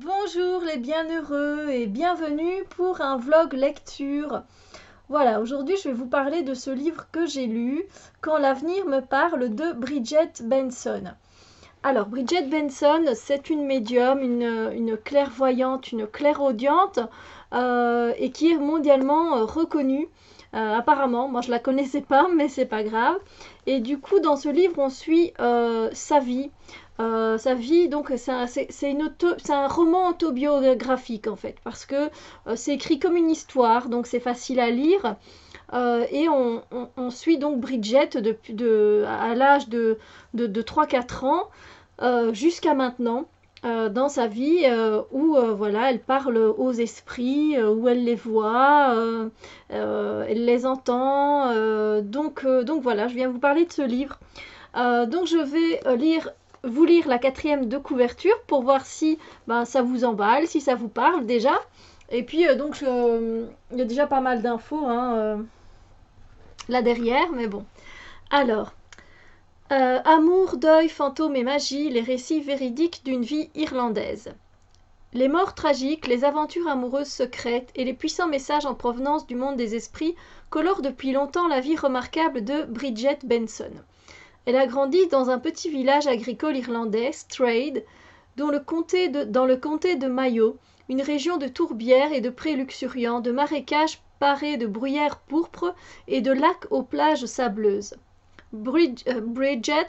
Bonjour les bienheureux et bienvenue pour un vlog lecture. Voilà, aujourd'hui je vais vous parler de ce livre que j'ai lu, Quand l'avenir me parle, de Bridget Benson. Alors Bridget Benson, c'est une médium, une clairvoyante, une clairaudiente et qui est mondialement reconnue. Apparemment, moi je la connaissais pas, mais c'est pas grave. Et du coup, dans ce livre, on suit sa vie. Donc c'est un roman autobiographique en fait, parce que c'est écrit comme une histoire, donc c'est facile à lire. Et on suit donc Bridget à l'âge de 3-4 ans jusqu'à maintenant. Dans sa vie où voilà, elle parle aux esprits, où elle les voit, elle les entend. Donc voilà, je viens vous parler de ce livre. Donc je vais vous lire la quatrième de couverture pour voir si ça vous emballe, si ça vous parle déjà. Et puis il y a déjà pas mal d'infos là derrière, mais bon. Alors, amour, deuil, fantômes et magie, les récits véridiques d'une vie irlandaise. Les morts tragiques, les aventures amoureuses secrètes et les puissants messages en provenance du monde des esprits colorent depuis longtemps la vie remarquable de Bridget Benson. Elle a grandi dans un petit village agricole irlandais, Strayed, dans le comté de Mayo, une région de tourbières et de prés luxuriants, de marécages parés de bruyères pourpres et de lacs aux plages sableuses. Bridget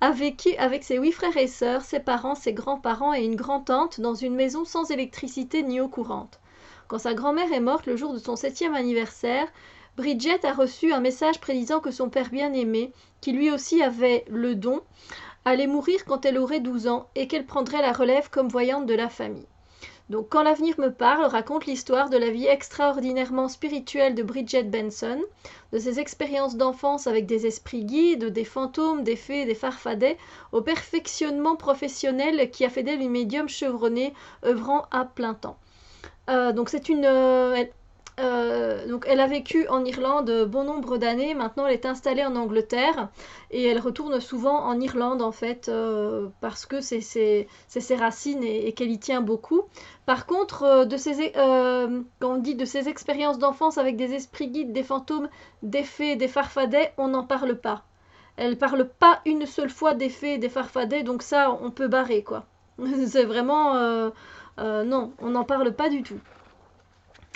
a vécu avec ses 8 frères et sœurs, ses parents, ses grands-parents et une grand-tante dans une maison sans électricité ni eau courante. Quand sa grand-mère est morte le jour de son 7e anniversaire, Bridget a reçu un message prédisant que son père bien-aimé, qui lui aussi avait le don, allait mourir quand elle aurait 12 ans et qu'elle prendrait la relève comme voyante de la famille. Donc Quand l'avenir me parle raconte l'histoire de la vie extraordinairement spirituelle de Bridget Benson, de ses expériences d'enfance avec des esprits guides, des fantômes, des fées, des farfadets, au perfectionnement professionnel qui a fait d'elle une médium chevronnée œuvrant à plein temps. Donc elle a vécu en Irlande bon nombre d'années, maintenant elle est installée en Angleterre et elle retourne souvent en Irlande en fait parce que c'est ses racines et qu'elle y tient beaucoup. Par contre, quand on dit de ses expériences d'enfance avec des esprits guides, des fantômes, des fées, des farfadets, on n'en parle pas. Elle parle pas une seule fois des fées et des farfadets, donc ça on peut barrer quoi. C'est vraiment... non, on n'en parle pas du tout.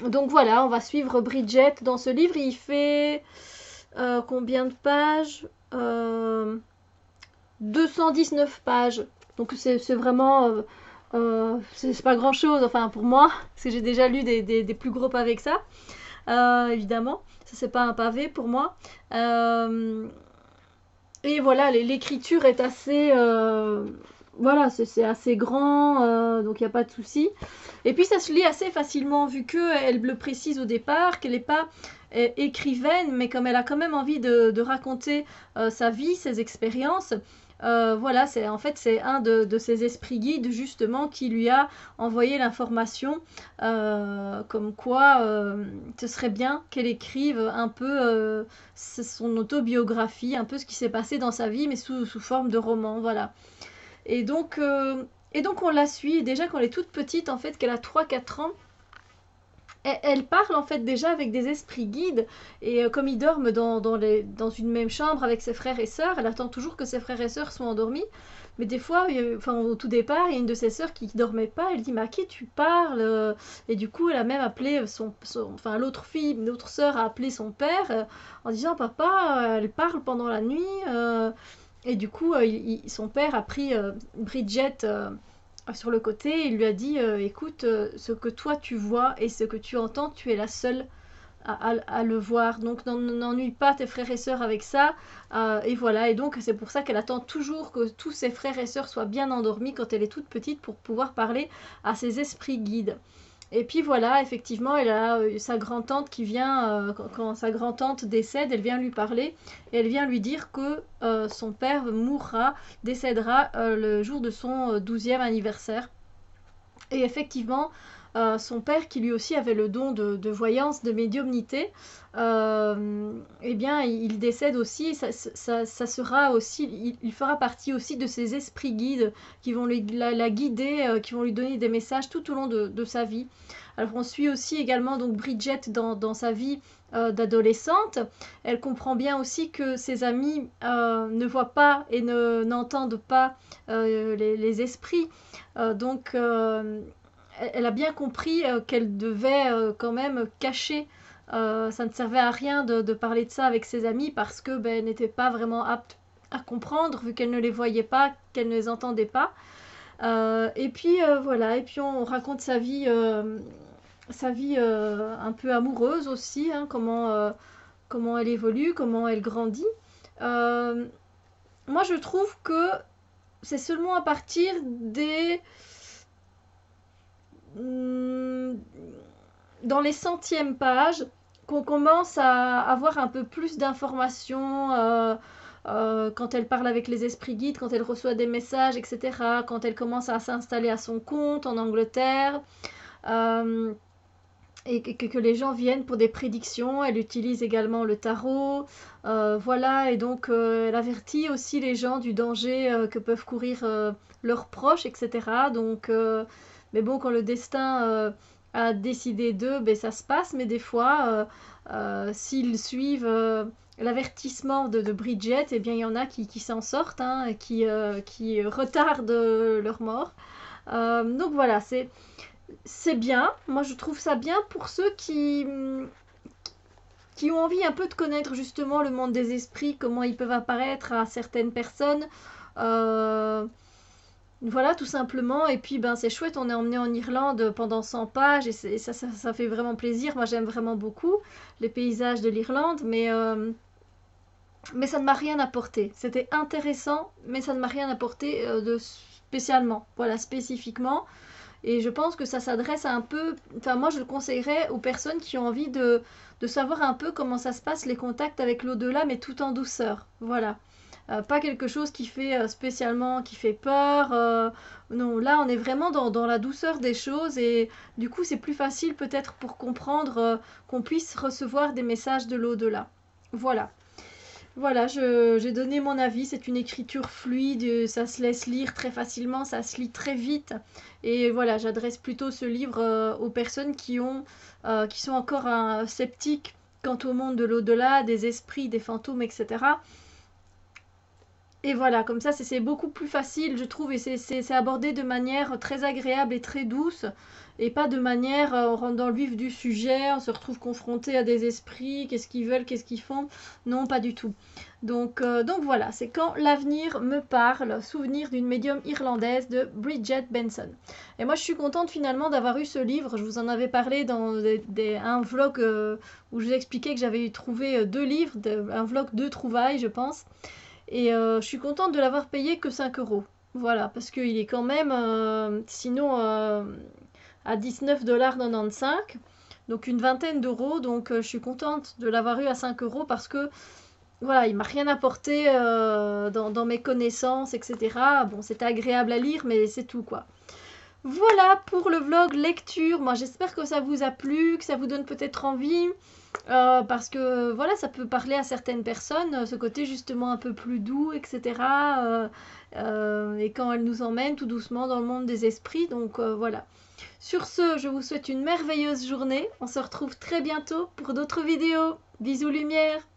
Donc voilà, on va suivre Bridget dans ce livre. Il fait combien de pages 219 pages. Donc c'est vraiment... c'est pas grand chose, enfin pour moi, parce que j'ai déjà lu des plus gros pavés que ça, évidemment. Ça c'est pas un pavé pour moi. Et voilà, l'écriture est assez... voilà, c'est assez grand, donc il n'y a pas de souci. Et puis ça se lit assez facilement, vu qu'elle le précise au départ, qu'elle n'est pas écrivaine, mais comme elle a quand même envie de raconter sa vie, ses expériences. Voilà, c'est un de ses esprits guides justement qui lui a envoyé l'information comme quoi ce serait bien qu'elle écrive un peu son autobiographie, un peu ce qui s'est passé dans sa vie, mais sous forme de roman, voilà. Et donc, euh, et donc on la suit, déjà quand elle est toute petite, en fait, qu'elle a 3-4 ans, elle parle en fait déjà avec des esprits guides et comme ils dorment dans une même chambre avec ses frères et sœurs, elle attend toujours que ses frères et sœurs soient endormis. Mais des fois, au tout départ, il y a une de ses sœurs qui dormait pas. Elle dit mais à qui tu parles. Et du coup, elle a même appelé l'autre sœur a appelé son père en disant papa, elle parle pendant la nuit. Et du coup, son père a pris Bridget sur le côté et il lui a dit écoute, ce que toi tu vois et ce que tu entends, tu es la seule à le voir. Donc n'ennuie pas tes frères et sœurs avec ça. Et voilà, et donc c'est pour ça qu'elle attend toujours que tous ses frères et sœurs soient bien endormis quand elle est toute petite pour pouvoir parler à ses esprits guides. Et puis voilà, effectivement, elle a sa grand-tante qui vient, quand sa grand-tante décède, elle vient lui parler et elle vient lui dire que son père mourra, décédera le jour de son 12e anniversaire. Et effectivement, son père, qui lui aussi avait le don de voyance, de médiumnité, eh bien, il décède aussi. Ça sera aussi, il fera partie aussi de ces esprits guides qui vont la guider, qui vont lui donner des messages tout au long de sa vie. Alors, on suit aussi également donc Bridget dans sa vie d'adolescente. Elle comprend bien aussi que ses amis ne voient pas et n'entendent pas les esprits. Donc, elle a bien compris qu'elle devait quand même cacher. Ça ne servait à rien de parler de ça avec ses amis parce que elle n'était pas vraiment apte à comprendre vu qu'elle ne les voyait pas, qu'elle ne les entendait pas. Et puis voilà, et puis on raconte sa vie un peu amoureuse aussi, hein, comment elle évolue, comment elle grandit. Moi je trouve que c'est seulement à partir dans les centièmes pages qu'on commence à avoir un peu plus d'informations quand elle parle avec les esprits guides, quand elle reçoit des messages, etc. Quand elle commence à s'installer à son compte en Angleterre. Et que les gens viennent pour des prédictions. Elle utilise également le tarot. Voilà, et donc elle avertit aussi les gens du danger que peuvent courir leurs proches, etc. Donc, mais bon, quand le destin a décidé d'eux, ça se passe. Mais des fois, s'ils suivent l'avertissement de Bridget, eh bien, il y en a qui s'en sortent, hein, qui retardent leur mort. Donc voilà, c'est bien. Moi, je trouve ça bien pour ceux qui ont envie un peu de connaître justement le monde des esprits, comment ils peuvent apparaître à certaines personnes. Voilà, tout simplement. Et puis, c'est chouette, on est emmené en Irlande pendant 100 pages et ça fait vraiment plaisir. Moi, j'aime vraiment beaucoup les paysages de l'Irlande, mais ça ne m'a rien apporté. C'était intéressant, mais ça ne m'a rien apporté de spécialement, voilà, spécifiquement. Et je pense que ça s'adresse à un peu... Enfin, moi, je le conseillerais aux personnes qui ont envie de savoir un peu comment ça se passe, les contacts avec l'au-delà, mais tout en douceur. Voilà. Pas quelque chose qui fait spécialement, qui fait peur. Non, là, on est vraiment dans la douceur des choses. Et du coup, c'est plus facile peut-être pour comprendre qu'on puisse recevoir des messages de l'au-delà. Voilà. Voilà, j'ai donné mon avis. C'est une écriture fluide, ça se laisse lire très facilement, ça se lit très vite. Et voilà, j'adresse plutôt ce livre aux personnes qui sont encore sceptiques quant au monde de l'au-delà, des esprits, des fantômes, etc. Et voilà, comme ça, c'est beaucoup plus facile, je trouve, et c'est abordé de manière très agréable et très douce, et pas de manière, on rentre dans le vif du sujet, on se retrouve confronté à des esprits, qu'est-ce qu'ils veulent, qu'est-ce qu'ils font. Non, pas du tout. Donc voilà, c'est Quand l'avenir me parle, souvenir d'une médium irlandaise de Bridget Benson. Et moi, je suis contente finalement d'avoir eu ce livre. Je vous en avais parlé dans un vlog où je vous expliquais que j'avais trouvé 2 livres, un vlog de trouvailles, je pense. Et je suis contente de l'avoir payé que 5 euros. Voilà, parce qu'il est quand même, sinon, à 19,95 $, donc une vingtaine d'euros. Donc je suis contente de l'avoir eu à 5 euros parce que, voilà, il m'a rien apporté dans mes connaissances, etc. Bon, c'était agréable à lire, mais c'est tout, quoi. Voilà pour le vlog lecture. Moi, j'espère que ça vous a plu, que ça vous donne peut-être envie. Parce que voilà, ça peut parler à certaines personnes, ce côté justement un peu plus doux, etc. Et quand elle nous emmène tout doucement dans le monde des esprits. Donc voilà. Sur ce, je vous souhaite une merveilleuse journée. On se retrouve très bientôt pour d'autres vidéos. Bisous lumière!